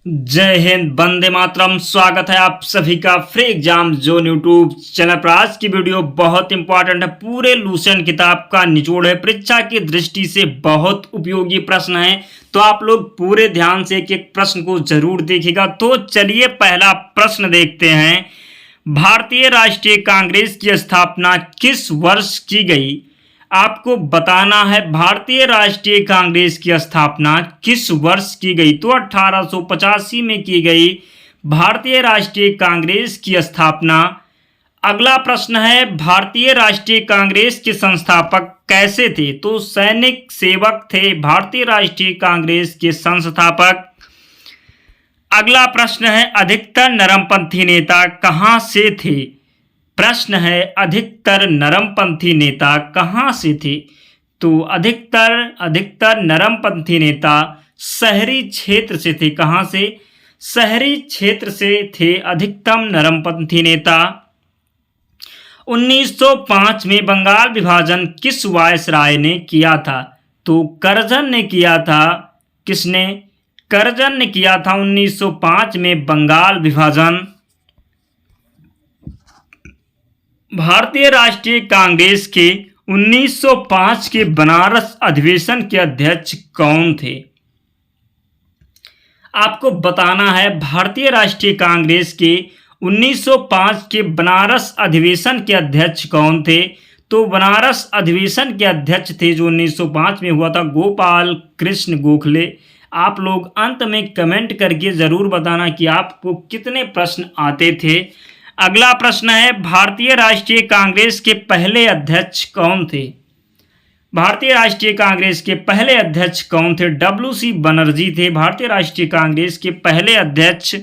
जय हिंद, वंदे मातरम। स्वागत है आप सभी का free exam zone YouTube channel पर। आज की वीडियो बहुत इंपॉर्टेंट है, पूरे लूसेंट किताब का निचोड़ है, परीक्षा की दृष्टि से बहुत उपयोगी प्रश्न है, तो आप लोग पूरे ध्यान से एक एक प्रश्न को जरूर देखिएगा। तो चलिए पहला प्रश्न देखते हैं। भारतीय राष्ट्रीय कांग्रेस की स्थापना किस वर्ष की गई? आपको बताना है भारतीय राष्ट्रीय कांग्रेस की स्थापना किस वर्ष की गई। तो 1885 में की गई भारतीय राष्ट्रीय कांग्रेस की स्थापना। अगला प्रश्न है, भारतीय राष्ट्रीय कांग्रेस के संस्थापक कैसे थे? तो सैनिक सेवक थे भारतीय राष्ट्रीय कांग्रेस के संस्थापक। अगला प्रश्न है, अधिकतर नरमपंथी नेता कहां से थे? प्रश्न है, अधिकतर नरमपंथी नेता कहां से थे? तो अधिकतर नरमपंथी नेता शहरी क्षेत्र से थे। कहां से? शहरी क्षेत्र से थे अधिकतम नरमपंथी नेता। 1905 में बंगाल विभाजन किस वायसराय ने किया था? तो करजन ने किया था। किसने? करजन ने किया था 1905 में बंगाल विभाजन। भारतीय राष्ट्रीय कांग्रेस के 1905 के बनारस अधिवेशन के अध्यक्ष कौन थे? आपको बताना है भारतीय राष्ट्रीय कांग्रेस के 1905 के बनारस अधिवेशन के अध्यक्ष कौन थे? तो बनारस अधिवेशन के अध्यक्ष थे जो 1905 में हुआ था, गोपाल कृष्ण गोखले। आप लोग अंत में कमेंट करके जरूर बताना कि आपको कितने प्रश्न आते थे। अगला प्रश्न है, भारतीय राष्ट्रीय कांग्रेस के पहले अध्यक्ष कौन थे? भारतीय राष्ट्रीय कांग्रेस के पहले अध्यक्ष कौन थे? WC बनर्जी थे भारतीय राष्ट्रीय कांग्रेस के पहले अध्यक्ष।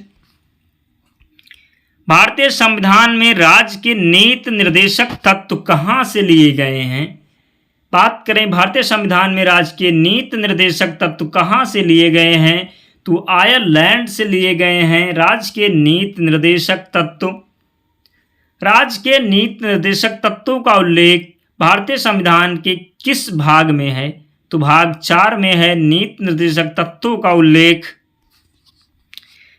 भारतीय संविधान में राज्य के नीति निर्देशक तत्व कहां से लिए गए हैं? बात करें भारतीय संविधान में राज्य के नीति निर्देशक तत्व कहां से लिए गए हैं? तो आयरलैंड से लिए गए हैं राज्य के नीति निर्देशक तत्व। राज्य के नीति निर्देशक तत्वों का उल्लेख भारतीय संविधान के किस भाग में है? तो भाग 4 में है नीति निर्देशक तत्वों का उल्लेख।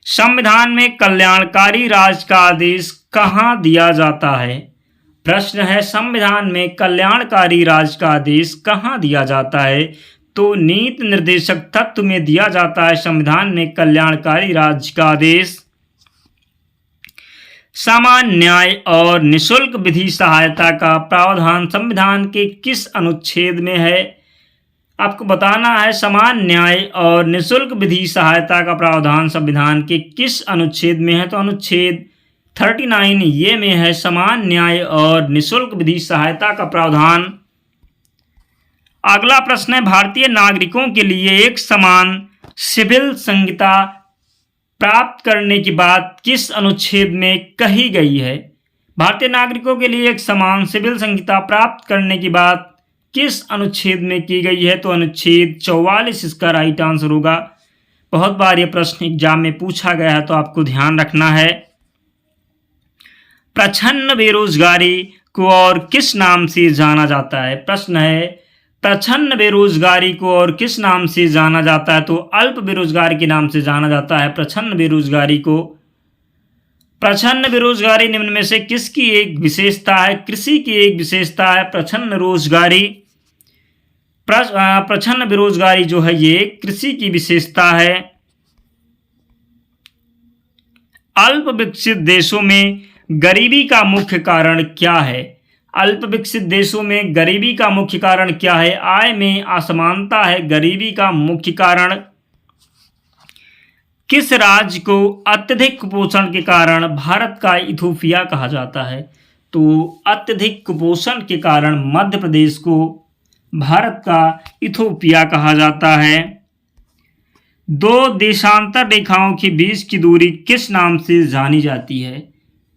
संविधान में कल्याणकारी राज्य का आदेश कहां दिया जाता है? प्रश्न है, संविधान में कल्याणकारी राज्य का आदेश कहां दिया जाता है? तो नीति निर्देशक तत्व में दिया जाता है संविधान में कल्याणकारी राज्य का आदेश। सामान्य न्याय और निशुल्क विधि सहायता का प्रावधान संविधान के किस अनुच्छेद में है? आपको बताना है सामान्य न्याय और निशुल्क विधि सहायता का प्रावधान संविधान के किस अनुच्छेद में है? तो अनुच्छेद 39 ये में है सामान्य न्याय और निशुल्क विधि सहायता का प्रावधान। अगला प्रश्न है, भारतीय नागरिकों के लिए एक समान सिविल संहिता प्राप्त करने की बात किस अनुच्छेद में कही गई है? भारतीय नागरिकों के लिए एक समान सिविल संहिता प्राप्त करने की बात किस अनुच्छेद में की गई है? तो अनुच्छेद 44 इसका राइट आंसर होगा। बहुत बार ये प्रश्न एग्जाम में पूछा गया है तो आपको ध्यान रखना है। प्रच्छन्न बेरोजगारी को और किस नाम से जाना जाता है? प्रश्न है, प्रच्छन्न बेरोजगारी को और किस नाम से जाना जाता है? तो अल्प बेरोजगारी के नाम से जाना जाता है प्रच्छन्न बेरोजगारी को। प्रच्छन्न बेरोजगारी निम्न में से किसकी एक विशेषता है? कृषि की एक विशेषता है प्रच्छन्न रोजगारी। प्रच्छन्न बेरोजगारी जो है ये कृषि की विशेषता है। अल्प विकसित देशों में गरीबी का मुख्य कारण क्या है? अल्प विकसित देशों में गरीबी का मुख्य कारण क्या है? आय में असमानता है गरीबी का मुख्य कारण। किस राज्य को अत्यधिक कुपोषण के कारण भारत का इथोपिया कहा जाता है? तो अत्यधिक कुपोषण के कारण मध्य प्रदेश को भारत का इथोपिया कहा जाता है। दो देशांतर रेखाओं के बीच की दूरी किस नाम से जानी जाती है?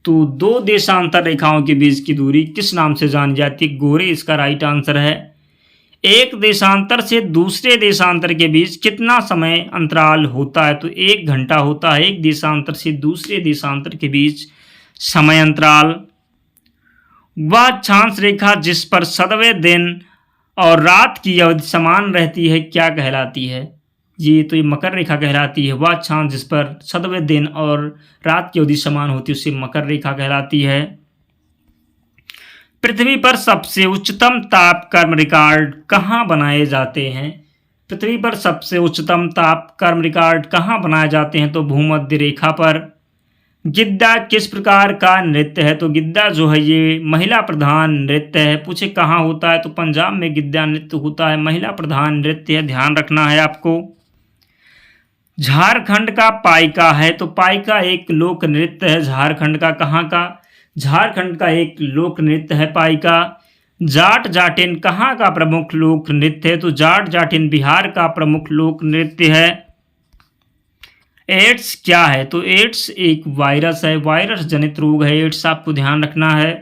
तो दो देशांतर रेखाओं के बीच की दूरी किस नाम से जानी जाती है? गोरे इसका राइट आंसर है। एक देशांतर से दूसरे देशांतर के बीच कितना समय अंतराल होता है? तो 1 घंटा होता है एक देशांतर से दूसरे देशांतर के बीच समय अंतराल। वह अक्षांश रेखा जिस पर 7वें दिन और रात की अवधि समान रहती है क्या कहलाती है? ये मकर रेखा कहलाती है। वह चांद जिस पर सदवे दिन और रात की अवधि समान होती है उसे मकर रेखा कहलाती है। पृथ्वी पर सबसे उच्चतम ताप कर्म रिकॉर्ड कहाँ बनाए जाते हैं? पृथ्वी पर सबसे उच्चतम ताप कर्म रिकॉर्ड कहाँ बनाए जाते हैं? तो भूमध्य रेखा पर। गिद्दा किस प्रकार का नृत्य है? तो गिद्दा जो है ये महिला प्रधान नृत्य है। पूछे कहाँ होता है? तो पंजाब में गिद्दा नृत्य होता है, महिला प्रधान नृत्य है, ध्यान रखना है आपको। झारखंड का पाइका है, तो पाइका एक लोक नृत्य है झारखंड का। कहाँ का? झारखंड का एक लोक नृत्य है पाइका। जाट जाटिन कहाँ का प्रमुख लोक नृत्य है? तो जाट जाटिन बिहार का प्रमुख लोक नृत्य है। एड्स क्या है? तो एड्स एक वायरस है, वायरस जनित रोग है एड्स, आपको ध्यान रखना है।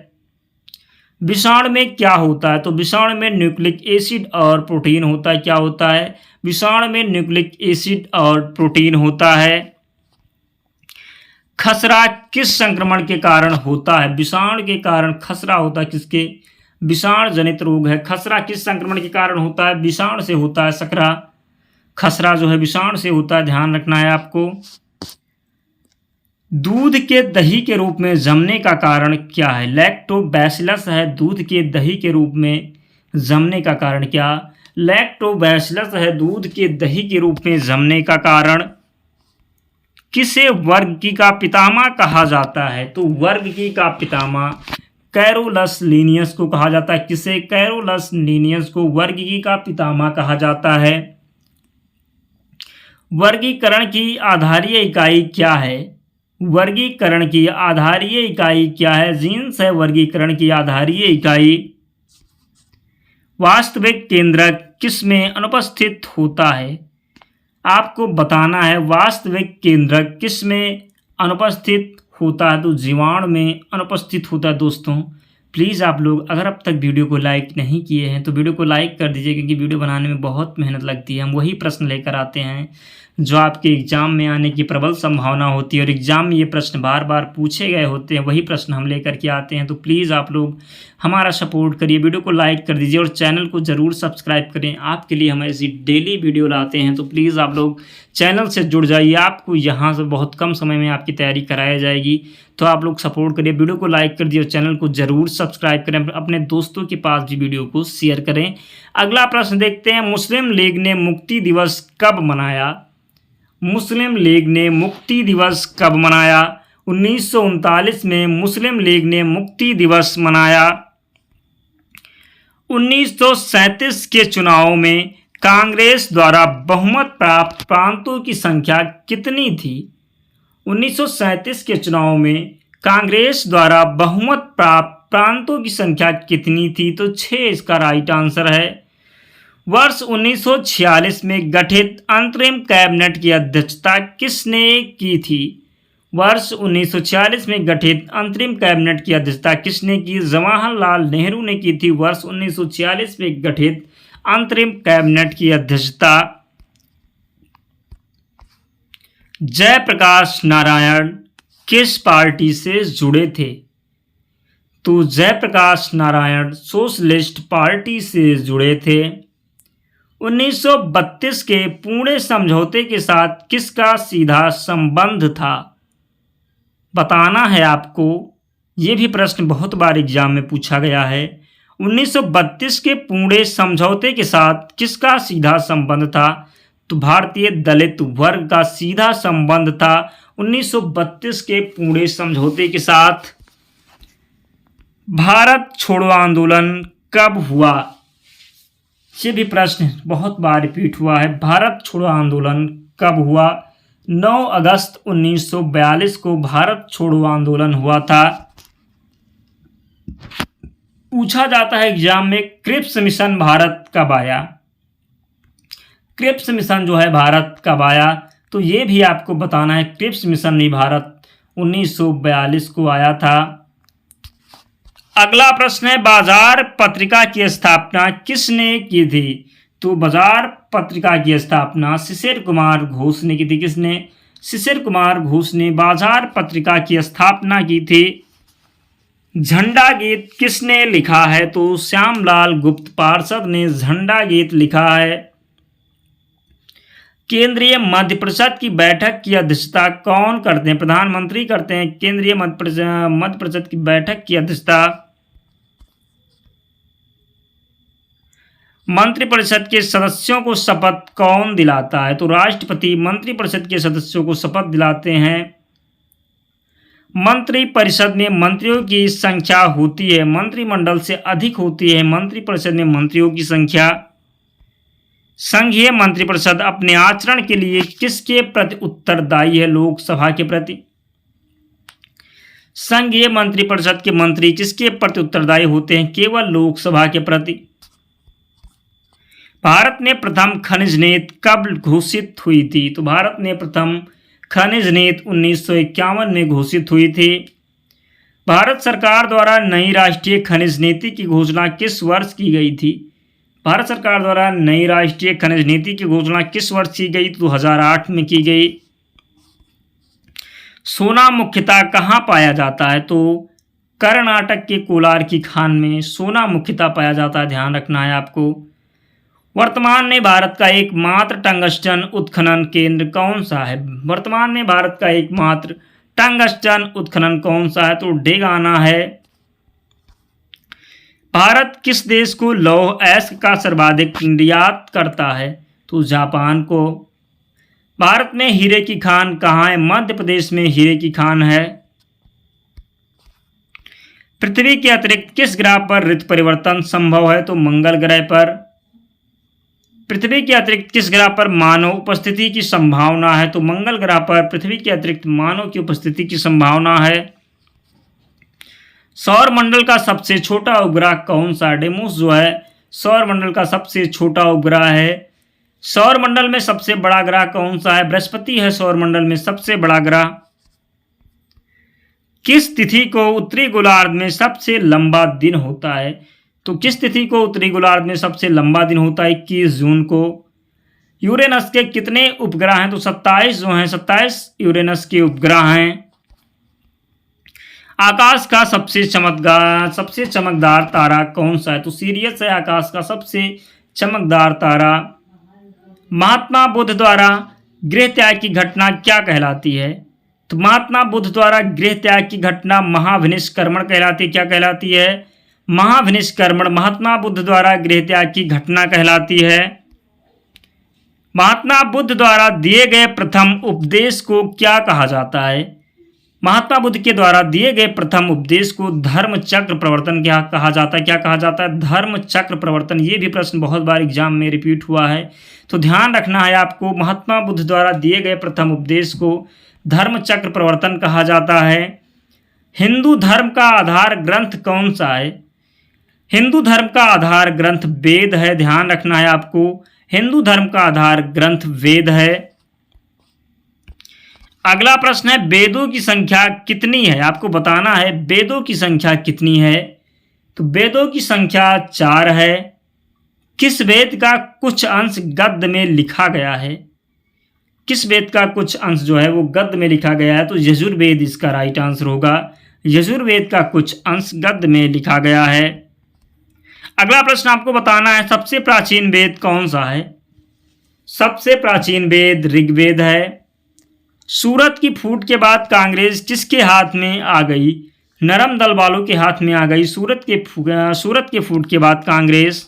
विषाणु में क्या होता है? तो विषाणु में न्यूक्लिक एसिड और प्रोटीन होता है। क्या होता है? विषाणु में न्यूक्लिक एसिड और प्रोटीन होता है। खसरा किस संक्रमण के कारण होता है? विषाणु के कारण खसरा होता है। किसके? विषाणु जनित रोग है। खसरा किस संक्रमण के कारण होता है? विषाणु से होता है सकरा। खसरा जो है विषाणु से होता है, ध्यान रखना है आपको। दूध के दही के रूप में जमने का कारण क्या है? लैक्टोबैसिलस है दूध के दही के रूप में जमने का कारण। क्या? लैक्टोबैसिलस है दूध के दही के रूप में जमने का कारण। किसे वर्गकी का पितामह कहा जाता है? तो वर्गकी का पितामह कैरोलस लीनियस को कहा जाता है। किसे? कैरोलस लीनियस को वर्गकी का पितामह कहा जाता है। वर्गीकरण की आधारीय इकाई क्या है? वर्गीकरण की आधारीय इकाई क्या है? जीन्स है वर्गीकरण की आधारीय इकाई। वास्तविक केंद्रक किस में अनुपस्थित होता है? आपको बताना है वास्तविक केंद्रक किस में अनुपस्थित होता है? तो जीवाणु में अनुपस्थित होता है। दोस्तों प्लीज़ आप लोग अगर अब तक वीडियो को लाइक नहीं किए हैं तो वीडियो को लाइक कर दीजिए, क्योंकि वीडियो बनाने में बहुत मेहनत लगती है। हम वही प्रश्न लेकर आते हैं जो आपके एग्ज़ाम में आने की प्रबल संभावना होती है, और एग्ज़ाम में ये प्रश्न बार बार पूछे गए होते हैं, वही प्रश्न हम लेकर के आते हैं। तो प्लीज़ आप लोग हमारा सपोर्ट करिए, वीडियो को लाइक कर दीजिए और चैनल को ज़रूर सब्सक्राइब करें। आपके लिए हम ऐसी डेली वीडियो लाते हैं, तो प्लीज़ आप लोग चैनल से जुड़ जाइए। आपको यहाँ से बहुत कम समय में आपकी तैयारी कराई जाएगी, तो आप लोग सपोर्ट करिए, वीडियो को लाइक कर दिए और चैनल को ज़रूर सब्सक्राइब करें। अपने दोस्तों के पास भी वीडियो को शेयर करें। अगला प्रश्न देखते हैं, मुस्लिम लीग ने मुक्ति दिवस कब मनाया? मुस्लिम लीग ने मुक्ति दिवस कब मनाया? 1939 में मुस्लिम लीग ने मुक्ति दिवस मनाया। 1937 के चुनाव में कांग्रेस द्वारा बहुमत प्राप्त प्रांतों की संख्या कितनी थी? 1937 के चुनाव में कांग्रेस द्वारा बहुमत प्राप्त प्रांतों की संख्या कितनी थी? तो 6 इसका राइट आंसर है। वर्ष 1946 में गठित अंतरिम कैबिनेट की अध्यक्षता किसने की थी? वर्ष 1946 में गठित अंतरिम कैबिनेट की अध्यक्षता किसने की? जवाहरलाल नेहरू ने की थी वर्ष 1946 में गठित अंतरिम कैबिनेट की अध्यक्षता। जयप्रकाश नारायण किस पार्टी से जुड़े थे? तो जयप्रकाश नारायण सोशलिस्ट पार्टी से जुड़े थे। 1932 के पुणे समझौते के साथ किसका सीधा संबंध था? बताना है आपको, ये भी प्रश्न बहुत बार एग्जाम में पूछा गया है। 1932 के पुणे समझौते के साथ किसका सीधा संबंध था? तो भारतीय दलित वर्ग का सीधा संबंध था 1932 के पुणे समझौते के साथ। भारत छोड़ो आंदोलन कब हुआ? ये भी प्रश्न बहुत बार रिपीट हुआ है। भारत छोड़ो आंदोलन कब हुआ? 9 अगस्त 1942 को भारत छोड़ो आंदोलन हुआ था। पूछा जाता है एग्जाम में, क्रिप्स मिशन भारत कब आया? क्रिप्स मिशन जो है भारत कब आया? तो ये भी आपको बताना है। क्रिप्स मिशन नहीं, भारत 1942 को आया था। अगला प्रश्न है, बाजार पत्रिका की स्थापना किसने की थी? तो बाजार पत्रिका की स्थापना शिशिर कुमार घोष ने की थी। किसने? शिशिर कुमार घोष ने बाजार पत्रिका की स्थापना की थी। झंडा गीत किसने लिखा है? तो श्यामलाल गुप्त पार्षद ने झंडा गीत लिखा है। केंद्रीय मंत्रि परिषद की बैठक की अध्यक्षता कौन करते हैं? प्रधानमंत्री करते हैं। केंद्रीय मंत्रि परिषद की बैठक की अध्यक्षता मंत्रिपरिषद के सदस्यों को शपथ कौन दिलाता है? तो राष्ट्रपति मंत्रिपरिषद के सदस्यों को शपथ दिलाते हैं। मंत्रिपरिषद में मंत्रियों की संख्या होती है, मंत्रिमंडल से अधिक होती है मंत्रिपरिषद में मंत्रियों की संख्या। संघीय मंत्रिपरिषद अपने आचरण के लिए किसके प्रति उत्तरदायी है? लोकसभा के प्रति। संघीय मंत्रिपरिषद के मंत्री किसके प्रति उत्तरदायी होते हैं? केवल लोकसभा के प्रति। भारत में प्रथम खनिज नीति कब घोषित हुई थी? तो भारत में प्रथम खनिज नीति 1951 में घोषित हुई थी। भारत सरकार द्वारा नई राष्ट्रीय खनिज नीति की घोषणा किस वर्ष की गई थी? भारत सरकार द्वारा नई राष्ट्रीय खनिज नीति की घोषणा किस वर्ष की गई? 2008 में की गई। सोना मुख्यतः कहाँ पाया जाता है? तो कर्नाटक के कोलार की खान में सोना मुख्यतः पाया जाता है, ध्यान रखना है आपको। वर्तमान में भारत का एकमात्र टंगस्टन उत्खनन केंद्र कौन सा है? वर्तमान में भारत का एकमात्र टंगस्टन उत्खनन कौन सा है? तो डेगाना है। भारत किस देश को लौह अयस्क का सर्वाधिक निर्यात करता है? तो जापान को। भारत में हीरे की खान कहाँ है? मध्य प्रदेश में हीरे की खान है। पृथ्वी के अतिरिक्त किस ग्रह पर ऋतु परिवर्तन संभव है? तो मंगल ग्रह पर। पृथ्वी के अतिरिक्त किस ग्रह पर मानव उपस्थिति की संभावना है? तो मंगल ग्रह पर पृथ्वी के अतिरिक्त मानव की उपस्थिति की संभावना है। सौर मंडल का सबसे छोटा उपग्रह कौन सा? डेमोस जो है सौर मंडल का सबसे छोटा उपग्रह है। सौर मंडल में सबसे बड़ा ग्रह कौन सा है? बृहस्पति है सौर मंडल में सबसे बड़ा ग्रह। किस तिथि को उत्तरी गोलार्ध में सबसे लंबा दिन होता है? तो किस तिथि को उत्तरी गोलार्ध में सबसे लंबा दिन होता है? 21 जून को। यूरेनस के कितने उपग्रह हैं? तो 27 जो हैं, 27 यूरेनस के उपग्रह हैं। आकाश का सबसे चमकदार तारा कौन सा है? तो सीरियस है आकाश का सबसे चमकदार तारा। महात्मा बुद्ध द्वारा गृह त्याग की घटना क्या कहलाती है? तो महात्मा बुद्ध द्वारा गृह त्याग की घटना महाविनिष्क्रमण कहलाती है। क्या कहलाती है? महाविनिष्क्रमण महात्मा बुद्ध द्वारा गृह त्याग की घटना कहलाती है। महात्मा बुद्ध द्वारा दिए गए प्रथम उपदेश को क्या कहा जाता है? महात्मा बुद्ध के द्वारा दिए गए प्रथम उपदेश को धर्म चक्र प्रवर्तन क्या कहा जाता है? क्या कहा जाता है? धर्म चक्र प्रवर्तन। ये भी प्रश्न बहुत बार एग्जाम में रिपीट हुआ है, तो ध्यान रखना है आपको। महात्मा बुद्ध द्वारा दिए गए प्रथम उपदेश को धर्म चक्र प्रवर्तन कहा जाता है। हिंदू धर्म का आधार ग्रंथ कौन सा है? हिंदू धर्म का आधार ग्रंथ वेद है, ध्यान रखना है आपको। हिंदू धर्म का आधार ग्रंथ वेद है। अगला प्रश्न है, वेदों की संख्या कितनी है? आपको बताना है वेदों की संख्या कितनी है। तो वेदों की संख्या 4 है। किस वेद का कुछ अंश गद्य में लिखा गया है? किस वेद का कुछ अंश जो है वो गद्य में लिखा गया है? तो यजुर्वेद इसका राइट आंसर होगा। यजुर्वेद का कुछ अंश गद्य में लिखा गया है। अगला प्रश्न आपको बताना है, सबसे प्राचीन वेद कौन सा है? सबसे प्राचीन वेद ऋग्वेद है। सूरत की फूट के बाद कांग्रेस किसके हाथ में आ गई? नरम दल वालों के हाथ में आ गई। सूरत के फूट के बाद कांग्रेस।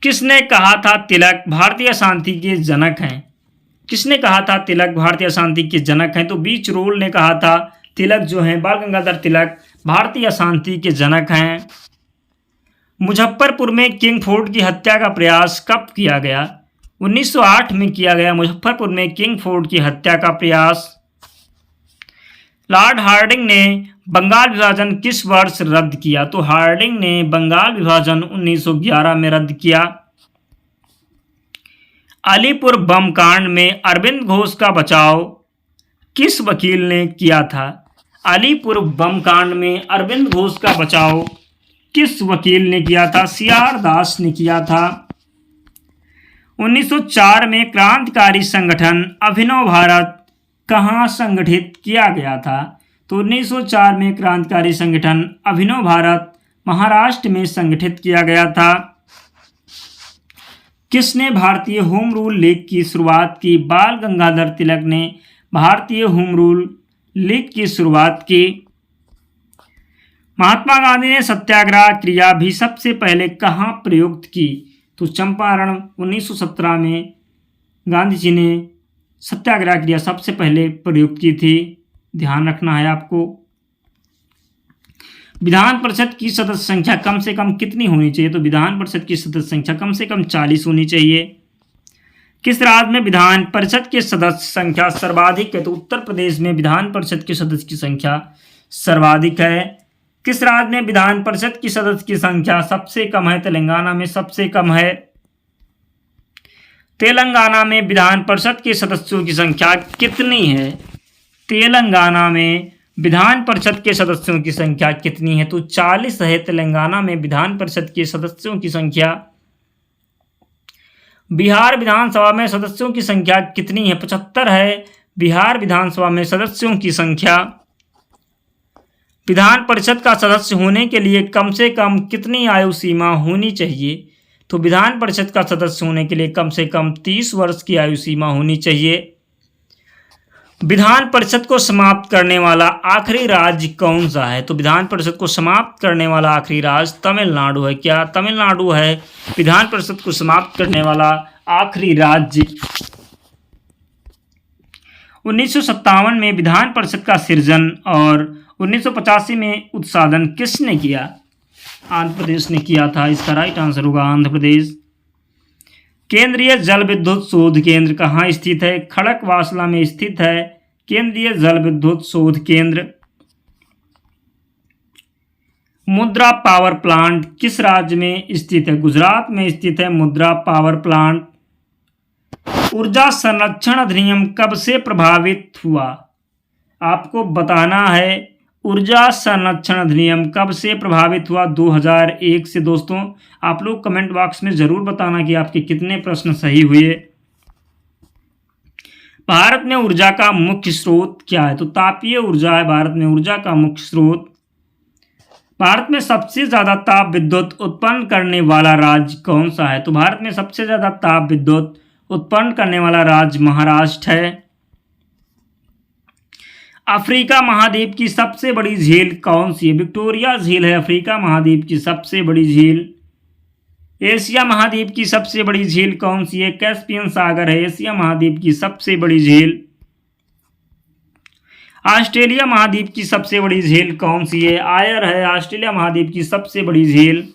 किसने कहा था तिलक भारतीय शांति के जनक हैं? किसने कहा था तिलक भारतीय शांति के जनक हैं? तो बीचरोल ने कहा था तिलक जो हैं, बाल गंगाधर तिलक भारतीय शांति के जनक हैं। मुजफ्फरपुर में किंग फोर्ड की हत्या का प्रयास कब किया गया? 1908 में किया गया मुजफ्फरपुर में किंग फोर्ड की हत्या का प्रयास। लॉर्ड हार्डिंग ने बंगाल विभाजन किस वर्ष रद्द किया? तो हार्डिंग ने बंगाल विभाजन 1911 में रद्द किया। अलीपुर बम कांड में अरविंद घोष का बचाव किस वकील ने किया था? अलीपुर बम कांड में अरविंद घोष का बचाव किस वकील ने किया था? सीआर दास ने किया था। 1904 में क्रांतिकारी संगठन अभिनव भारत कहाँ संगठित किया गया था? तो 1904 में क्रांतिकारी संगठन अभिनव भारत महाराष्ट्र में संगठित किया गया था। किसने भारतीय होम रूल लीग की शुरुआत की? बाल गंगाधर तिलक ने भारतीय होम रूल लीग की शुरुआत की। महात्मा गांधी ने सत्याग्रह क्रिया भी सबसे पहले कहाँ प्रयुक्त की? तो चंपारण 1917 में गांधी जी ने सत्याग्रह क्रिया सबसे पहले प्रयुक्त की थी। ध्यान रखना है आपको। विधान परिषद की सदस्य संख्या कम से कम कितनी होनी चाहिए? तो विधान परिषद की सदस्य संख्या कम से कम 40 होनी चाहिए। किस राज्य में विधान परिषद के सदस्य संख्या सर्वाधिक है? तो उत्तर प्रदेश में विधान परिषद के सदस्य की संख्या सर्वाधिक है। किस राज्य में विधान परिषद की सदस्य की संख्या सबसे कम है? तेलंगाना में सबसे कम है। तेलंगाना में विधान परिषद के सदस्यों की संख्या कितनी है? तेलंगाना में विधान परिषद के सदस्यों की संख्या कितनी है? तो 40 है तेलंगाना में विधान परिषद के सदस्यों की संख्या। बिहार विधानसभा में सदस्यों की संख्या कितनी है? 75 है बिहार विधानसभा में सदस्यों की संख्या। विधान परिषद का सदस्य होने के लिए कम से कम कितनी आयु सीमा होनी चाहिए? तो विधान परिषद का सदस्य होने के लिए कम से कम 30 वर्ष की आयु सीमा होनी चाहिए। विधान परिषद को समाप्त करने वाला आखिरी राज्य कौन सा है? तो विधान परिषद को समाप्त करने वाला आखिरी राज्य तमिलनाडु है। क्या तमिलनाडु है विधान परिषद को समाप्त करने वाला आखिरी राज्य? 1957 में विधान परिषद का सृजन और 1985 में उत्सादन किसने किया? आंध्र प्रदेश ने किया था। इसका राइट आंसर होगा आंध्र प्रदेश। केंद्रीय जल विद्युत शोध केंद्र कहाँ स्थित है? खड़कवासला में स्थित है केंद्रीय जल विद्युत शोध केंद्र। मुद्रा पावर प्लांट किस राज्य में स्थित है? गुजरात में स्थित है मुद्रा पावर प्लांट। ऊर्जा संरक्षण अधिनियम कब से प्रभावित हुआ? आपको बताना है ऊर्जा संरक्षण अधिनियम कब से प्रभावित हुआ? 2001 से। दोस्तों आप लोग कमेंट बॉक्स में जरूर बताना कि आपके कितने प्रश्न सही हुए। भारत में ऊर्जा का मुख्य स्रोत क्या है? तो तापीय ऊर्जा है भारत में ऊर्जा का मुख्य स्रोत। भारत में सबसे ज्यादा ताप विद्युत उत्पन्न करने वाला राज्य कौन सा है? तो भारत में सबसे ज्यादा ताप विद्युत उत्पन्न करने वाला राज्य महाराष्ट्र है। अफ्रीका महाद्वीप की सबसे बड़ी झील कौन सी है? विक्टोरिया झील है अफ्रीका महाद्वीप की सबसे बड़ी झील। एशिया महाद्वीप की सबसे बड़ी झील कौन सी है? कैस्पियन सागर है एशिया महाद्वीप की सबसे बड़ी झील। ऑस्ट्रेलिया महाद्वीप की सबसे बड़ी झील कौन सी है? आयर है ऑस्ट्रेलिया महाद्वीप की सबसे बड़ी झील।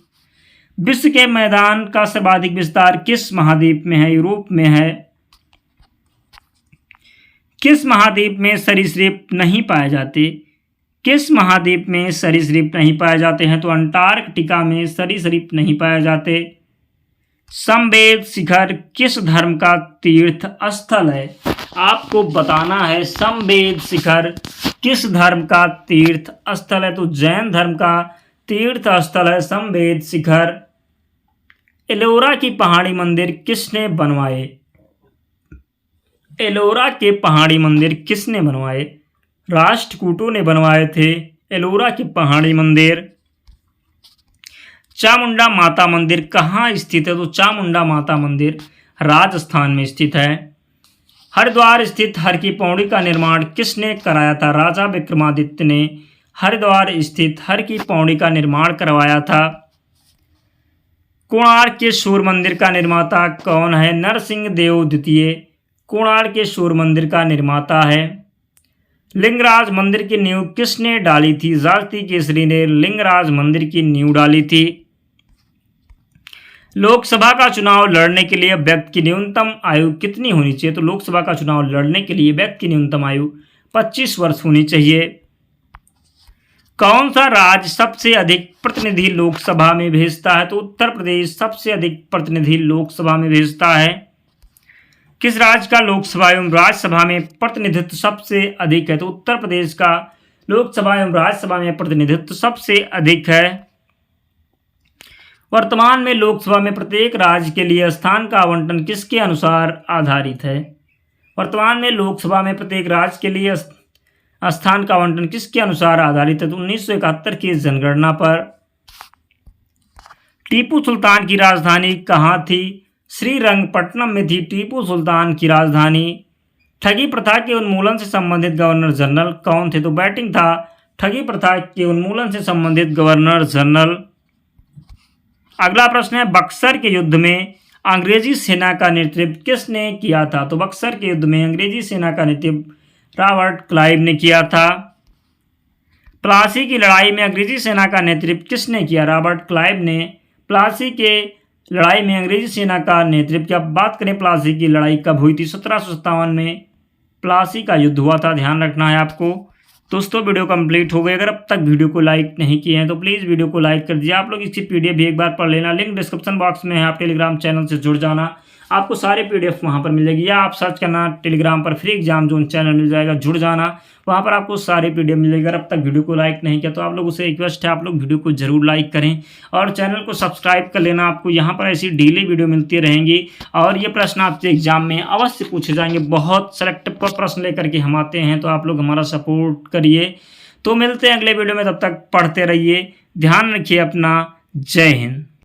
विश्व के मैदान का सर्वाधिक विस्तार किस महाद्वीप में है? यूरोप में है। किस महाद्वीप में सरीसृप नहीं पाए जाते? किस महाद्वीप में सरीसृप नहीं पाए जाते हैं? तो अंटार्कटिका में सरीसृप नहीं पाए जाते। समवेद शिखर किस धर्म का तीर्थ स्थल है? आपको बताना है समवेद शिखर किस धर्म का तीर्थ स्थल है? तो जैन धर्म का तीर्थ स्थल है समवेद शिखर। एलोरा की पहाड़ी मंदिर किसने बनवाए? एलोरा के पहाड़ी मंदिर किसने बनवाए? राष्ट्रकूटों ने बनवाए थे एलोरा के पहाड़ी मंदिर। चामुंडा माता मंदिर कहाँ स्थित है? तो चामुंडा माता मंदिर राजस्थान में स्थित है। हरिद्वार स्थित हर की पौड़ी का निर्माण किसने कराया था? राजा विक्रमादित्य ने हरिद्वार स्थित हर की पौड़ी का निर्माण करवाया था। कोणार्क के सूर्य मंदिर का निर्माता कौन है? नरसिंह देव द्वितीय कोणार्क के सूर्य मंदिर का निर्माता है। लिंगराज मंदिर की नींव किसने डाली थी? झांसी केसरी ने लिंगराज मंदिर की नींव डाली थी। लोकसभा का चुनाव लड़ने के लिए व्यक्ति की न्यूनतम आयु कितनी होनी चाहिए? तो लोकसभा का चुनाव लड़ने के लिए व्यक्ति की न्यूनतम आयु 25 वर्ष होनी चाहिए। कौन सा राज्य सबसे अधिक प्रतिनिधि लोकसभा में भेजता है? तो उत्तर प्रदेश सबसे अधिक प्रतिनिधि लोकसभा में भेजता है। किस राज्य का लोकसभा एवं राज्यसभा में प्रतिनिधित्व सबसे अधिक है? तो उत्तर प्रदेश का लोकसभा एवं राज्यसभा में प्रतिनिधित्व सबसे अधिक है। वर्तमान में लोकसभा में प्रत्येक राज्य के लिए स्थान का आवंटन किसके अनुसार आधारित है? वर्तमान में लोकसभा में प्रत्येक राज्य के लिए स्थान का आवंटन किसके अनुसार आधारित है? तो 1971 की जनगणना पर। टीपू सुल्तान की राजधानी कहाँ थी? श्रीरंगपट्टनम में थी टीपू सुल्तान की राजधानी। ठगी प्रथा के उन्मूलन से संबंधित गवर्नर जनरल कौन थे? तो बैटिंग था ठगी प्रथा के उन्मूलन से संबंधित गवर्नर जनरल। अगला प्रश्न है, बक्सर के युद्ध में अंग्रेजी सेना का नेतृत्व किसने किया था? तो बक्सर के युद्ध में अंग्रेजी सेना का नेतृत्व रॉबर्ट क्लाइव ने किया था। प्लासी की लड़ाई में अंग्रेजी सेना का नेतृत्व किसने किया? रॉबर्ट क्लाइव ने प्लासी के लड़ाई में अंग्रेजी सेना का नेतृत्व किया। बात करें प्लासी की लड़ाई कब हुई थी? 1757 में प्लासी का युद्ध हुआ था, ध्यान रखना है आपको। दोस्तों वीडियो कंप्लीट हो गई। अगर अब तक वीडियो को लाइक नहीं किए हैं तो प्लीज़ वीडियो को लाइक कर दीजिए। आप लोग इसकी पीडीएफ भी एक बार पढ़ लेना, लिंक डिस्क्रिप्शन बॉक्स में है। आप टेलीग्राम चैनल से जुड़ जाना, आपको सारे पीडीएफ वहां पर मिल जाएगी, या आप सर्च करना टेलीग्राम पर फ्री एग्जाम जोन चैनल मिल जाएगा, जुड़ जाना, वहां पर आपको सारे पीडीएफ मिल जाएगा। अगर अब तक वीडियो को लाइक नहीं किया तो आप लोगों से रिक्वेस्ट है, आप लोग वीडियो को जरूर लाइक करें और चैनल को सब्सक्राइब कर लेना। आपको यहाँ पर ऐसी डेली वीडियो मिलती रहेंगी और ये प्रश्न आपसे एग्जाम में अवश्य पूछे जाएंगे। बहुत सेलेक्टिव प्रश्न लेकर के हम आते हैं, तो आप लोग हमारा सपोर्ट करिए। तो मिलते हैं अगले वीडियो में, तब तक पढ़ते रहिए, ध्यान रखिए अपना। जय हिंद।